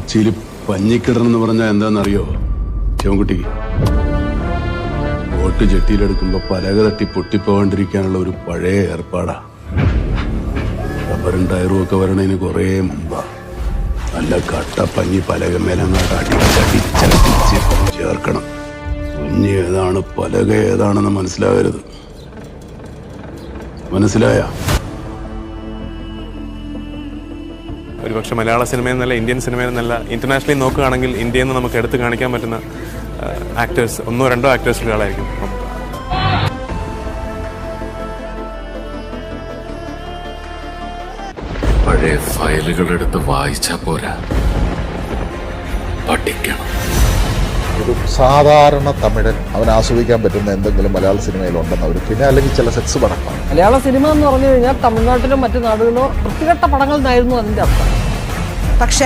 കൊച്ചിയിൽ പഞ്ഞിക്കിടണം എന്ന് പറഞ്ഞാൽ എന്താണെന്നറിയോ ശിവൻകുട്ടി? ബോട്ട് ജെട്ടിയിലെടുക്കുമ്പോ പലക തട്ടി പൊട്ടിപ്പോകാണ്ടിരിക്കാനുള്ള ഒരു പഴയ ഏർപ്പാടാ. റബ്ബറും ടയറും ഒക്കെ വരണതിന് കുറേ മുമ്പാ. നല്ല കട്ട പഞ്ഞി പലക മേലങ്ങാട്ട് അടിച്ചടിച്ചടിച്ച് ചേർക്കണം. കുഞ്ഞ് ഏതാണ് പലക ഏതാണെന്ന് മനസ്സിലാകരുത്. മനസ്സിലായ? ഒരുപക്ഷെ മലയാള സിനിമയിൽ നിന്നല്ല, ഇന്ത്യൻ സിനിമയിൽ നിന്നല്ല, ഇന്റർനാഷണലി നോക്കുകയാണെങ്കിൽ ഇന്ത്യയിൽ നിന്ന് നമുക്ക് എടുത്ത് കാണിക്കാൻ പറ്റുന്ന ആക്ടേഴ്സ്, ഒന്നോ രണ്ടോ ആക്ടേഴ്സിൽ ഒരാളായിരിക്കും. പഴയ ഫയലുകൾ എടുത്ത് വായിച്ചാ പോരാ, പഠിക്കണം. ഒരു സാധാരണ തമിഴൻ അവൻ ആസ്വദിക്കാൻ പറ്റുന്ന എന്തെങ്കിലും മലയാള സിനിമയിലുണ്ടെന്ന് അവർ പിന്നെ അല്ലെങ്കിൽ ചില സെക്സ് പടമാണ്. മലയാള സിനിമ എന്ന് പറഞ്ഞു കഴിഞ്ഞാൽ തമിഴ്നാട്ടിലോ മറ്റു നാടുകളിലോ വൃത്തികെട്ട പടങ്ങൾ എന്നായിരുന്നു അതിന്റെ അർത്ഥം. പക്ഷെ